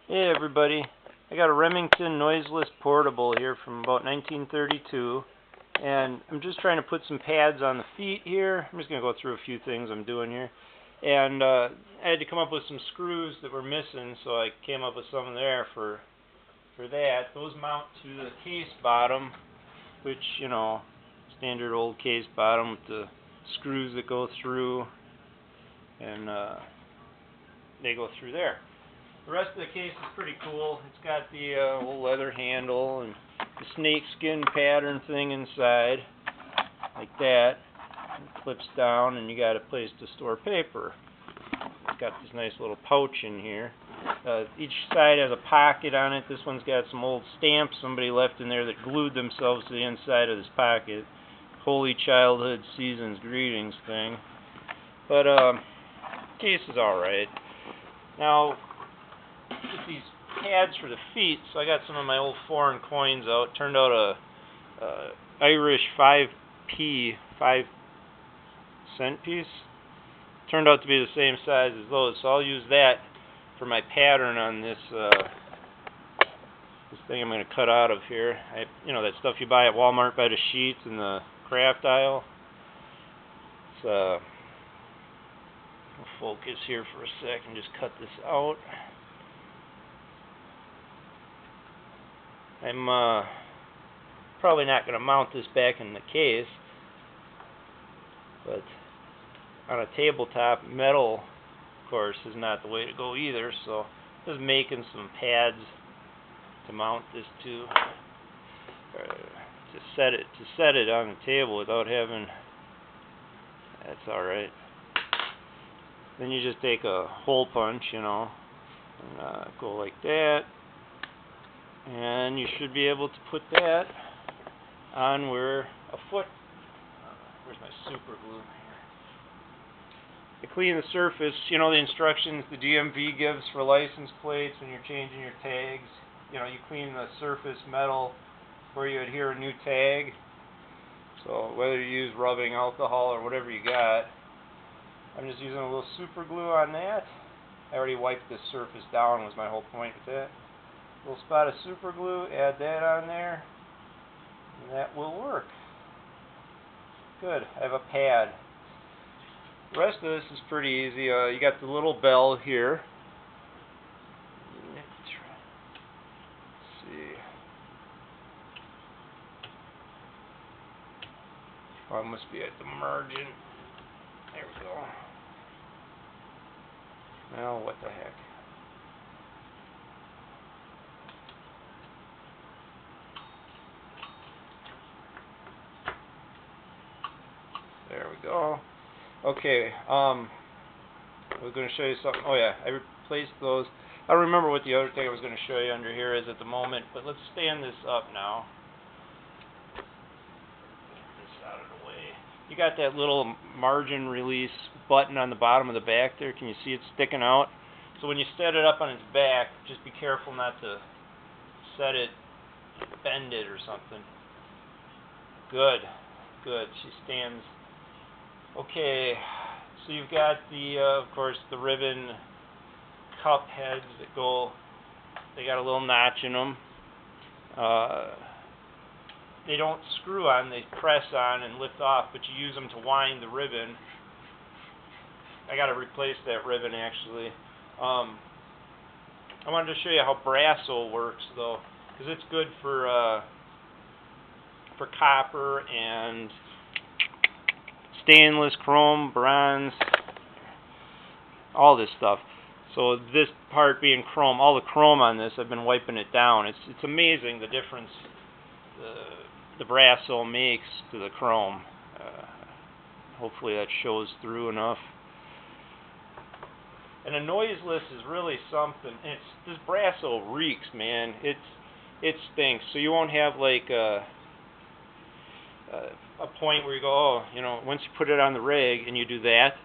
Hey everybody, I got a Remington Noiseless portable here from about 1932, and I'm just trying to put some pads on the feet here. I'm just going to go through a few things I'm doing here, and I had to come up with some screws that were missing, so I came up with some there for that. Those mount to the case bottom, which, standard old case bottom with the screws that go through, and they go through there. The rest of the case is pretty cool. It's got the little leather handle and the snake skin pattern thing inside, like that. It clips down, and you got a place to store paper. It's got this nice little pouch in here. Each side has a pocket on it. This one's got some old stamps somebody left in there that glued themselves to the inside of this pocket. Holy Childhood Seasons Greetings thing. But case is alright. Now, with these pads for the feet, so I got some of my old foreign coins out. Turned out a Irish 5p 5-cent piece. Turned out to be the same size as those, so I'll use that for my pattern on this this thing I'm going to cut out of here. That stuff you buy at Walmart by the sheets in the craft aisle. It's I'll focus here for a sec and just cut this out. I'm probably not going to mount this back in the case, but on a tabletop, metal, of course, is not the way to go either, so just making some pads to mount this to set it on the table without having. That's alright. Then you just take a hole punch, and go like that. And you should be able to put that on where a foot. Where's my super glue here? To clean the surface, the instructions the DMV gives for license plates when you're changing your tags. You clean the surface metal where you adhere a new tag. So whether you use rubbing alcohol or whatever you got, I'm just using a little super glue on that. I already wiped this surface down, was my whole point with that. Little spot of super glue, add that on there, and that will work. Good, I have a pad. The rest of this is pretty easy. You got the little bell here. Let's see. Oh, it must be at the margin. There we go. Now, what the heck? There we go. Okay, we're going to show you something. Oh yeah, I replaced those. I don't remember what the other thing I was going to show you under here is at the moment, but let's stand this up now. Get this out of the way. You got that little margin release button on the bottom of the back there. Can you see it sticking out? So when you set it up on its back, just be careful not to bend it or something. Good, good. She stands. Okay, so you've got of course, the ribbon cup heads that go. They got a little notch in them. They don't screw on; they press on and lift off. But you use them to wind the ribbon. I got to replace that ribbon actually. I wanted to show you how Brasso works though, because it's good for copper and stainless, chrome, bronze, all this stuff. So this part being chrome, all the chrome on this, I've been wiping it down. It's amazing the difference the Brasso makes to the chrome. Hopefully that shows through enough. And a Noiseless is really something. This Brasso reeks, man. It stinks. So you won't have like a point where you go, once you put it on the rag and you do that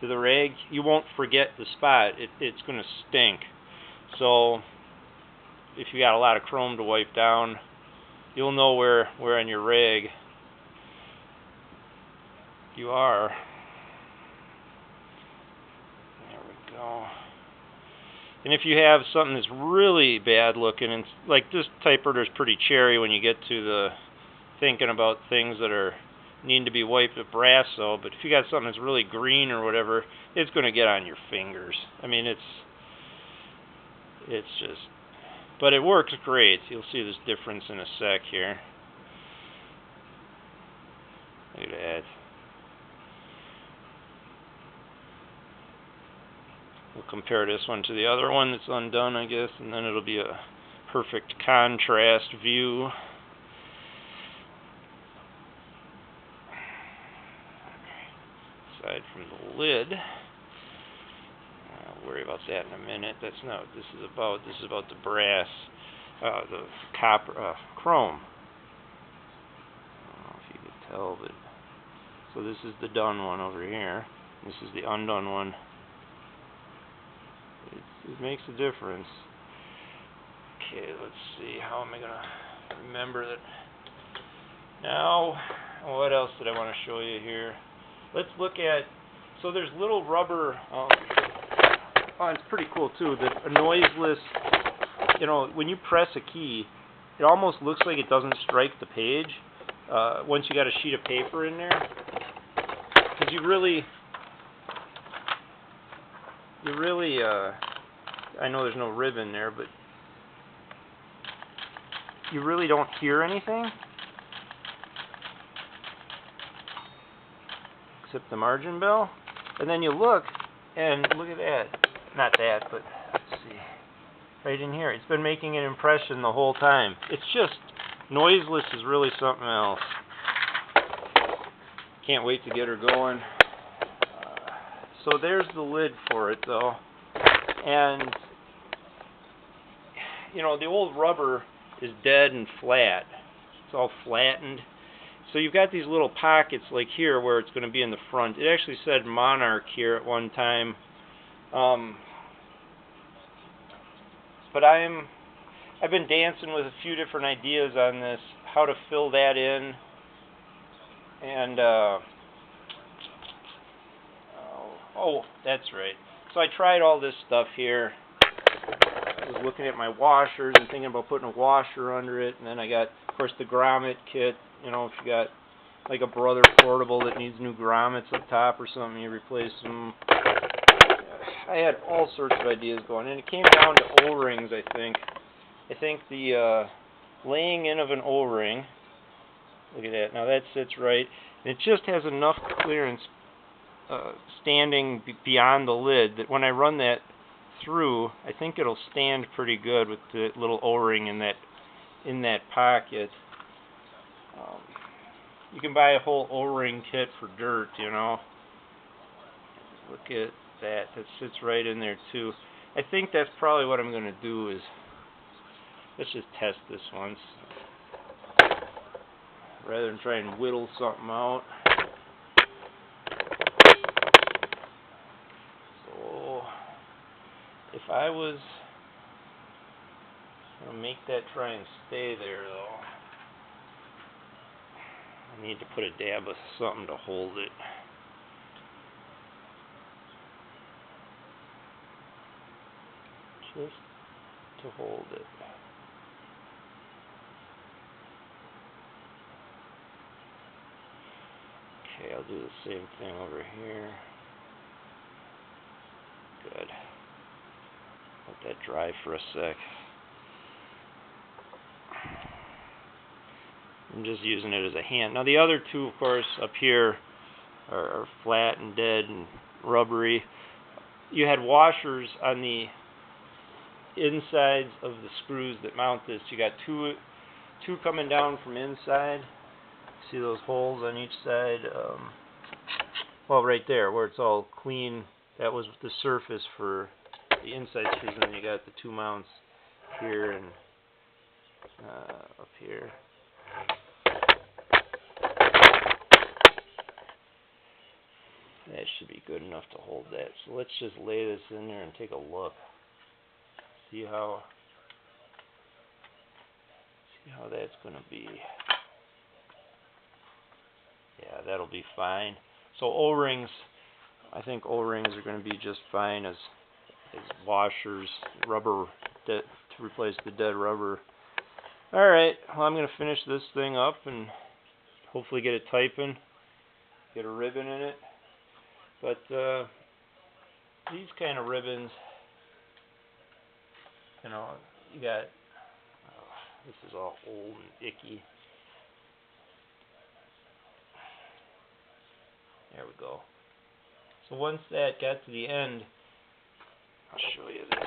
to the rag, you won't forget the spot. It's going to stink. So if you got a lot of chrome to wipe down, you'll know where on your rag you are. There we go. And if you have something that's really bad looking, and like this typewriter is pretty cherry when you get to the thinking about things that are need to be wiped with brass, so, but if you got something that's really green or whatever, it's going to get on your fingers. I mean, it's just, but it works great. You'll see this difference in a sec here. Look at that. We'll compare this one to the other one that's undone, I guess, and then it'll be a perfect contrast view. Aside from the lid, I'll worry about that in a minute. That's not what this is about. This is about the brass, the copper, chrome. I don't know if you can tell, but so this is the done one over here. This is the undone one. It makes a difference. Okay, let's see. How am I going to remember that? Now, what else did I want to show you here? Let's look at, so there's little rubber, oh, it's pretty cool too, that a noiseless, you know, when you press a key, it almost looks like it doesn't strike the page once you got a sheet of paper in there. Because you really, I know there's no ribbon there, but you really don't hear anything except the margin bell. And then you look, and look at that. Not that, but let's see. Right in here. It's been making an impression the whole time. It's just, noiseless is really something else. Can't wait to get her going. So there's the lid for it, though. And, you know, the old rubber is dead and flat. It's all flattened. So you've got these little pockets like here where it's going to be in the front. It actually said Monarch here at one time. But I've been dancing with a few different ideas on this, how to fill that in. And, oh, that's right. So I tried all this stuff here. I was looking at my washers and thinking about putting a washer under it. And then I got, of course, the grommet kit. You know, if you got like a Brother portable that needs new grommets up top or something, you replace them. I had all sorts of ideas going, and it came down to O-rings, I think. I think the laying in of an O-ring, look at that, now that sits right, and it just has enough clearance standing beyond the lid that when I run that through, I think it'll stand pretty good with the little O-ring in that pocket. You can buy a whole O-ring kit for dirt, you know. Look at that. That sits right in there, too. I think that's probably what I'm going to do is, let's just test this once. Rather than try and whittle something out. So, if I was going to make that try and stay there, though, I need to put a dab of something to hold it. Just to hold it. Okay, I'll do the same thing over here. Good. Let that dry for a sec. I'm just using it as a hand. Now the other two, of course, up here are flat and dead and rubbery. You had washers on the insides of the screws that mount this. You got two coming down from inside. See those holes on each side? Well, right there where it's all clean. That was the surface for the inside screws, and then you got the two mounts here and up here. That should be good enough to hold that. So let's just lay this in there and take a look. See how that's going to be. Yeah, that'll be fine. So O-rings, I think O-rings are going to be just fine as as washers, rubber, to replace the dead rubber. Alright, well I'm going to finish this thing up and hopefully get it typing, get a ribbon in it. But these kind of ribbons, you know, you got, this is all old and icky. There we go. So once that got to the end, I'll show you this.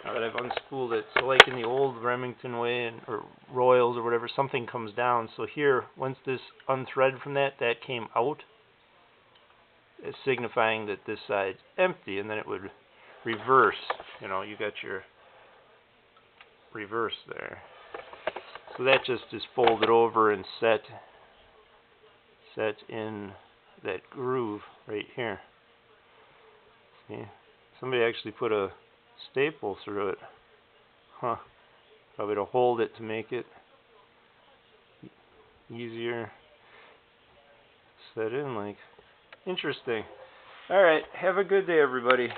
Now that I've unspooled it, so like in the old Remington way, or Royals or whatever, something comes down. So here, once this unthreaded from that came out, it's signifying that this side's empty, and then it would reverse. You know, you got your reverse there. So that just is folded over and set in that groove right here. See? Somebody actually put a staple through it. Huh. Probably to hold it to make it easier set in, like. Interesting. Alright, have a good day everybody.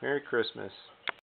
Merry Christmas.